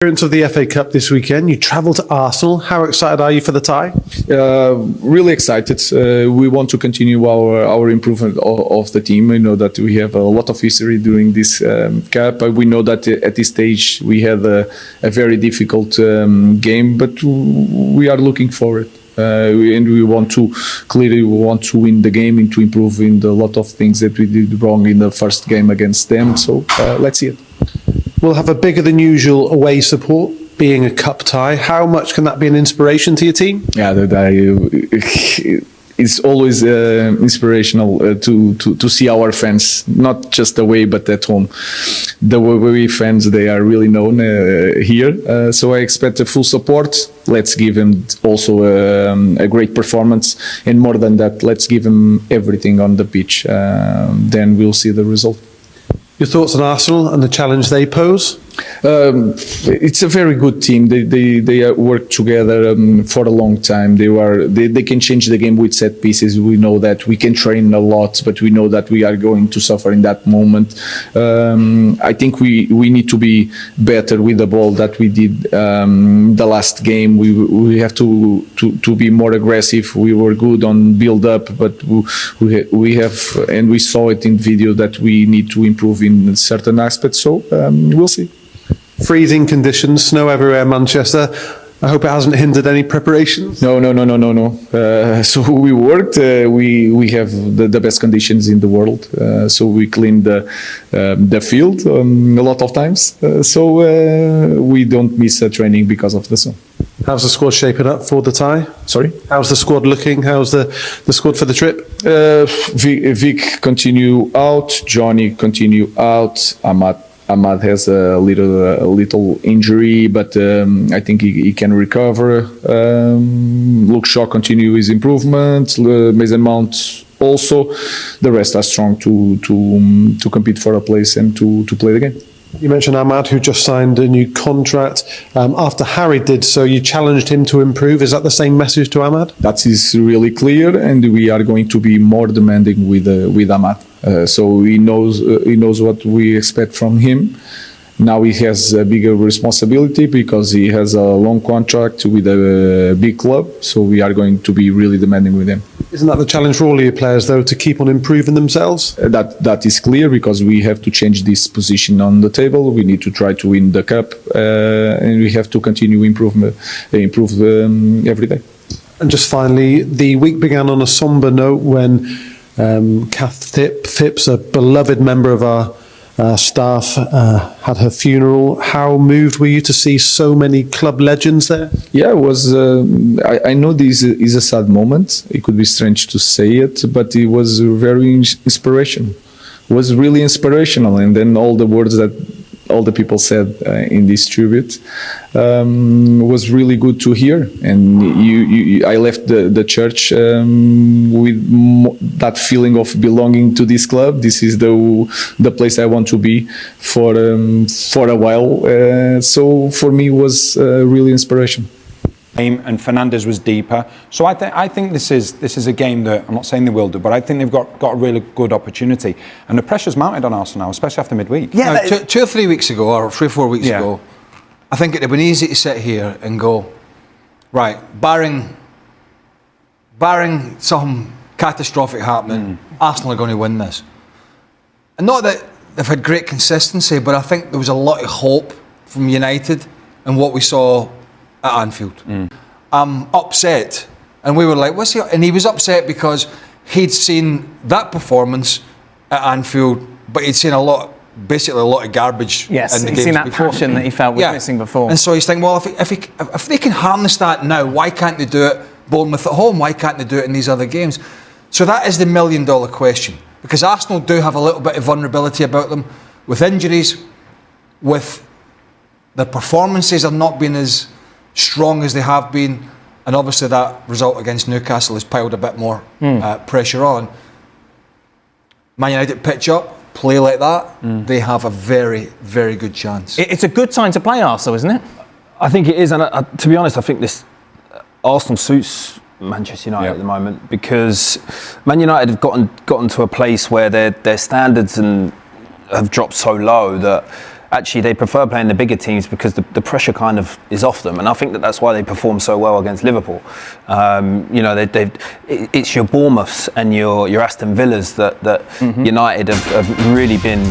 Appearance of the FA Cup this weekend. You travel to Arsenal. How excited are you for the tie? Really excited. We want to continue our improvement of the team. We know that we have a lot of history during this cup. We know that at this stage we had a very difficult game, but we are looking for it. And we want to win the game and to improve in a lot of things that we did wrong in the first game against them. So let's see it. We'll have a bigger than usual away support, being a cup tie. How much can that be an inspiration to your team? Yeah, it's always inspirational to see our fans, not just away but at home. The away fans, they are really known here, so I expect a full support. Let's give them also a great performance, and more than that, let's give them everything on the pitch. Then we'll see the result. Your thoughts on Arsenal and the challenge they pose? It's a very good team. They work together for a long time. They can change the game with set pieces. We know that we can train a lot, but we know that we are going to suffer in that moment. I think we need to be better with the ball that we did the last game. We have to be more aggressive. We were good on build up, but we have, and we saw it in video, that we need to improve in certain aspects. So we'll see. Freezing conditions, snow everywhere in Manchester. I hope it hasn't hindered any preparations. No. So we worked. We have the best conditions in the world. So we cleaned the field a lot of times. So we don't miss a training because of the sun. How's the squad shaping up for the tie? Sorry? How's the squad looking? How's the squad for the trip? Vic continue out. Johnny continue out. Ahmad has a little injury, but I think he can recover. Luke Shaw continue his improvement. Mason Mount also. The rest are strong to compete for a place and to play the game. You mentioned Ahmad, who just signed a new contract. After Harry did so, you challenged him to improve. Is that the same message to Ahmad? That is really clear, and we are going to be more demanding with Ahmad. So he knows what we expect from him. Now he has a bigger responsibility because he has a long contract with a big club. So we are going to be really demanding with him. Isn't that the challenge for all your players, though, to keep on improving themselves? That is clear, because we have to change this position on the table. We need to try to win the cup, and we have to continue improve every day. And just finally, the week began on a somber note when Kath Phipps, a beloved member of our staff, had her funeral. How moved were you to see so many club legends there? Yeah, it was. I know this is a sad moment. It could be strange to say it, but it was very inspirational. It was really inspirational, and then all the words that all the people said in this tribute was really good to hear. And I left the church with that feeling of belonging to this club. This is the place I want to be for a while. So for me, it was really inspiration. And Fernandes was deeper. So I think this is a game that, I'm not saying they will do, but I think they've got a really good opportunity. And the pressure's mounted on Arsenal now, especially after midweek. Yeah, now, 2 or 3 weeks ago, or 3 or 4 weeks ago, I think it'd have been easy to sit here and go, right, barring some catastrophic happening, Arsenal are going to win this. And not that they've had great consistency, but I think there was a lot of hope from United and what we saw at Anfield. I'm upset, and we were like, what's he? And he was upset because he'd seen that performance at Anfield, but he'd seen basically a lot of garbage. Yes, in the he'd games seen that before. passion that he felt was missing before. And so he's thinking, well, if they can harness that now, why can't they do it Bournemouth at home? Why can't they do it in these other games? So that is the $1 million question, because Arsenal do have a little bit of vulnerability about them with injuries, with their performances have not been as strong as they have been, and obviously that result against Newcastle has piled a bit more pressure on. Man United pitch up, play like that, they have a very, very good chance. It's a good time to play Arsenal, isn't it? I think it is, and to be honest, I think this Arsenal suits Manchester United at the moment, because Man United have gotten to a place where their standards have dropped so low that actually they prefer playing the bigger teams because the pressure kind of is off them, and I think that's why they perform so well against Liverpool. You know, it's your Bournemouths and your Aston Villas that United have really been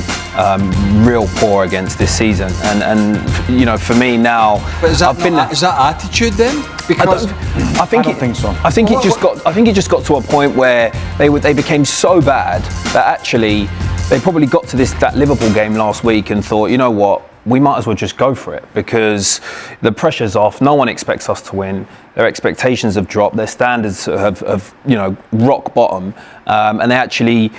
real poor against this season, and you know, for me now, But is that attitude then? Because I don't think so. I think it just got to a point where they became so bad that actually they probably got to that Liverpool game last week and thought, you know what, we might as well just go for it because the pressure's off. No one expects us to win. Their expectations have dropped. Their standards have you know, rock bottom, and they actually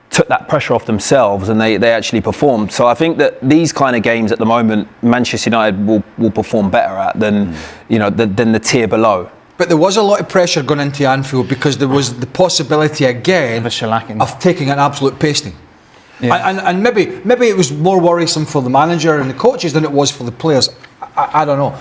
took that pressure off themselves and they actually performed. So I think that these kind of games at the moment, Manchester United will perform better at than you know than the tier below. But there was a lot of pressure going into Anfield because there was the possibility again Of a shellacking. of taking an absolute pasting. Yeah. And maybe it was more worrisome for the manager and the coaches than it was for the players. I don't know.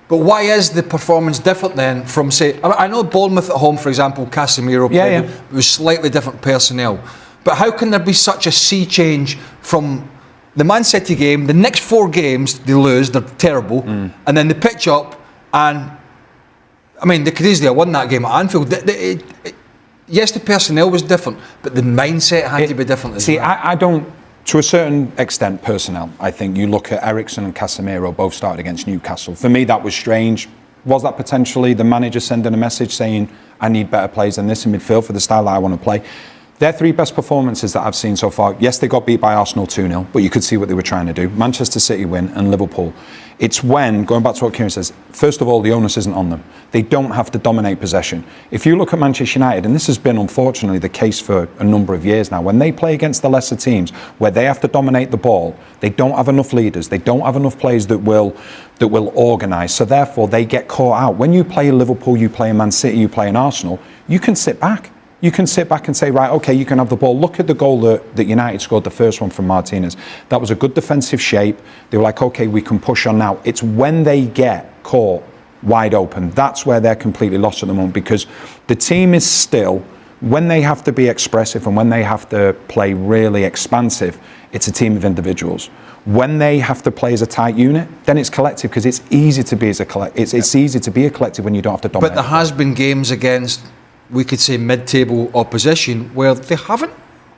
But why is the performance different then from, say, I know Bournemouth at home, for example, Casemiro played, it was slightly different personnel. But how can there be such a sea change from the Man City game, the next 4 games they lose, they're terrible, and then they pitch up and, I mean, they could easily have won that game at Anfield. Yes, the personnel was different, but the mindset had to be different as well. I don't, to a certain extent, personnel. I think you look at Eriksen and Casemiro both started against Newcastle. For me, that was strange. Was that potentially the manager sending a message saying, I need better players than this in midfield for the style that I want to play? Their 3 best performances that I've seen so far, yes, they got beat by Arsenal 2-0, but you could see what they were trying to do. Manchester City win and Liverpool. It's when, going back to what Kieran says, first of all, the onus isn't on them. They don't have to dominate possession. If you look at Manchester United, and this has been unfortunately the case for a number of years now, when they play against the lesser teams, where they have to dominate the ball, they don't have enough leaders, they don't have enough players that will organise, so therefore they get caught out. When you play Liverpool, you play Man City, you play Arsenal, you can sit back. You can sit back and say, right, okay, you can have the ball. Look at the goal that United scored, the first one from Martinez. That was a good defensive shape. They were like, okay, we can push on now. It's when they get caught wide open, that's where they're completely lost at the moment, because the team is still, when they have to be expressive and when they have to play really expansive, it's a team of individuals. When they have to play as a tight unit, then it's collective, because it's easy to be as a collective. It's easy to be a collective when you don't have to dominate. But there has been games against, we could say, mid-table opposition where they haven't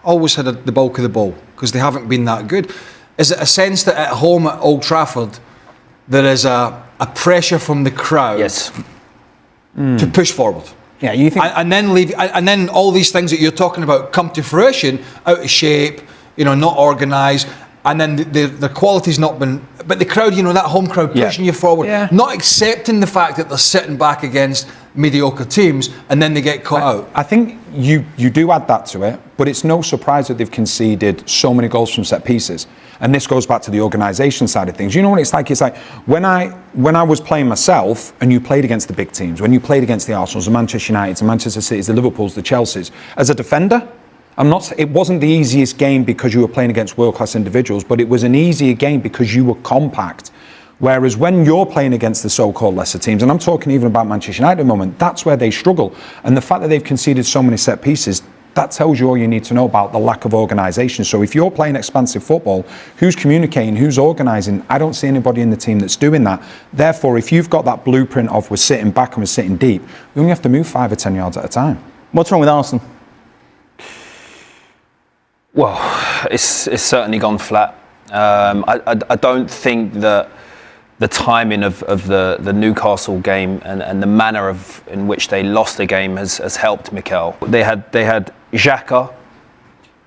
always had the bulk of the ball because they haven't been that good. Is it a sense that at home at Old Trafford there is a pressure from the crowd to push forward? Yeah, you think, and then all these things that you're talking about come to fruition, out of shape, you know, not organised, and then the quality's not been. But the crowd, you know, that home crowd pushing you forward, not accepting the fact that they're sitting back against mediocre teams, and then they get caught out. I think you do add that to it, but it's no surprise that they've conceded so many goals from set pieces. And this goes back to the organisation side of things. You know what it's like? It's like when I was playing myself and you played against the big teams, when you played against the Arsenals, the Manchester Uniteds, the Manchester Cities, the Liverpools, the Chelseas, as a defender, it wasn't the easiest game because you were playing against world-class individuals, but it was an easier game because you were compact. Whereas when you're playing against the so-called lesser teams, and I'm talking even about Manchester United at the moment, that's where they struggle. And the fact that they've conceded so many set pieces, that tells you all you need to know about the lack of organisation. So if you're playing expansive football, who's communicating, who's organising? I don't see anybody in the team that's doing that. Therefore, if you've got that blueprint of we're sitting back and we're sitting deep, we only have to move 5 or 10 yards at a time. what's wrong with Arsenal? Well, it's certainly gone flat. I don't think that the timing of the Newcastle game and the manner in which they lost the game has helped Mikel. They had Xhaka,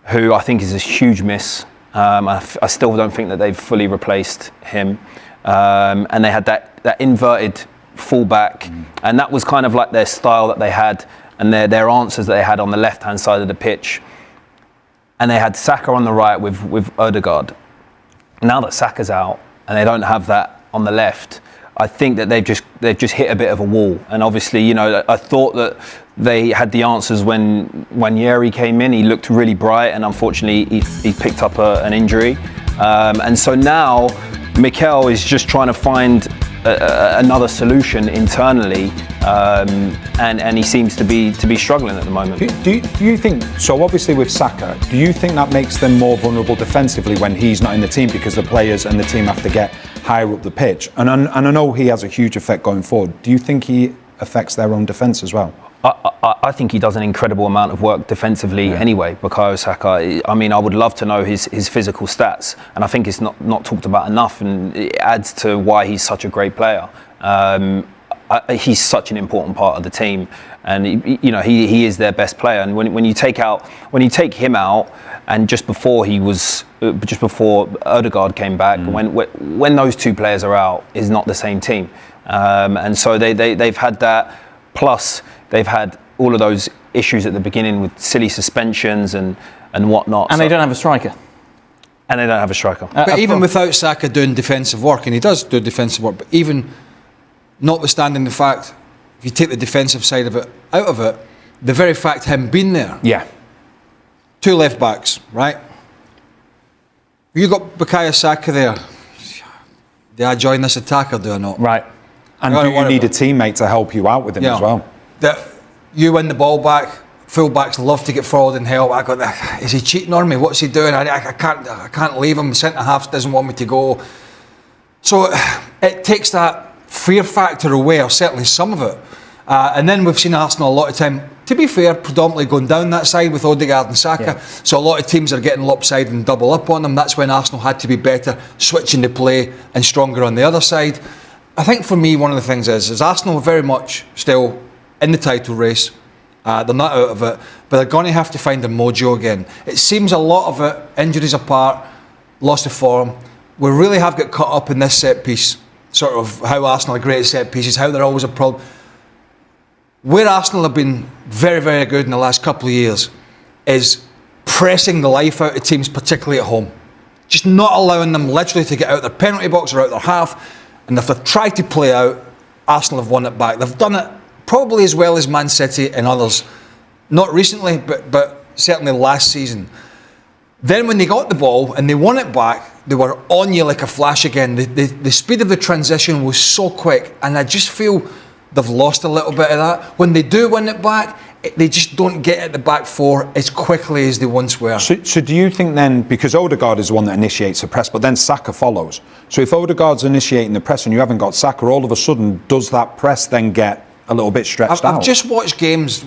who I think is a huge miss. I still don't think that they've fully replaced him. And they had that inverted fullback, and that was kind of like their style that they had and their answers that they had on the left-hand side of the pitch. And they had Saka on the right with Odegaard. Now that Saka's out and they don't have that on the left, I think that they've just hit a bit of a wall. And obviously, you know, I thought that they had the answers when Yeri came in. He looked really bright, and unfortunately, he picked up an injury. And so now, Mikel is just trying to find another solution internally, and he seems to be struggling at the moment. Do you think, so obviously with Saka, do you think that makes them more vulnerable defensively when he's not in the team because the players and the team have to get higher up the pitch? And I know he has a huge effect going forward. Do you think he affects their own defence as well? I think he does an incredible amount of work defensively anyway, Bukayo Saka. I mean, I would love to know his physical stats, and I think it's not talked about enough, and it adds to why he's such a great player. He's such an important part of the team, and he is their best player. And when you take him out, and just before Odegaard came back, when those two players are out, is not the same team. And so they've had that. Plus, they've had all of those issues at the beginning with silly suspensions and whatnot. And they don't have a striker. And they don't have a striker. But even without Saka doing defensive work, and he does do defensive work, but even notwithstanding the fact, if you take the defensive side of it out of it, the very fact him being there, Yeah. 2 left backs, right? You got Bukayo Saka there. Do I join this attack or do I not? Right. And do you need a teamate to help you out with him as well? That you win the ball back, full-backs love to get forward and help. I got that. Is he cheating on me? What's he doing? I can't leave him. Centre-half doesn't want me to go. So it takes that fear factor away, or certainly some of it. And then we've seen Arsenal a lot of time, to be fair, predominantly going down that side with Odegaard and Saka. Yeah. So a lot of teams are getting lopsided and double up on them. That's when Arsenal had to be better, switching the play and stronger on the other side. I think for me, one of the things is Arsenal are very much still in the title race. They're not out of it, but they're going to have to find a mojo again. It seems a lot of it, injuries apart, loss of form. We really have got caught up in this set piece, sort of how Arsenal are great at set pieces, how they're always a problem. Where Arsenal have been very, very good in the last couple of years is pressing the life out of teams, particularly at home. Just not allowing them literally to get out their penalty box or out their half. And if they've tried to play out, Arsenal have won it back. They've done it probably as well as Man City and others. Not recently, but certainly last season. Then when they got the ball and they won it back, they were on you like a flash again. The speed of the transition was so quick, and I just feel they've lost a little bit of that. When they do win it back, they just don't get at the back four as quickly as they once were. So do you think then, because Odegaard is the one that initiates the press, but then Saka follows. So if Odegaard's initiating the press and you haven't got Saka, all of a sudden, does that press then get a little bit stretched out? I've just watched games,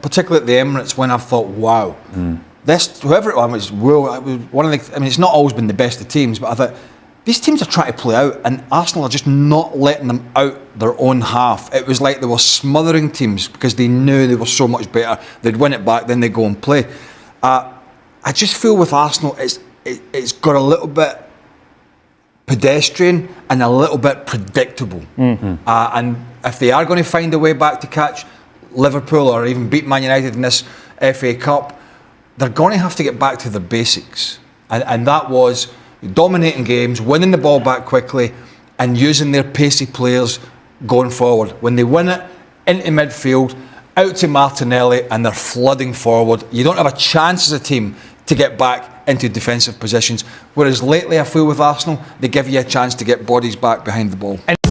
particularly at the Emirates, when I've thought, wow, this, whoever it was, one of the, I mean, it's not always been the best of teams, but I thought, these teams are trying to play out, and Arsenal are just not letting them out their own half. It was like they were smothering teams because they knew they were so much better. They'd win it back, then they'd go and play. I just feel with Arsenal, it's got a little bit pedestrian and a little bit predictable. And if they are going to find a way back to catch Liverpool or even beat Man United in this FA Cup, they're going to have to get back to the basics. And that was dominating games, winning the ball back quickly, and using their pacey players going forward. When they win it, into midfield, out to Martinelli, and they're flooding forward. You don't have a chance as a team to get back into defensive positions. Whereas lately, I feel with Arsenal, they give you a chance to get bodies back behind the ball.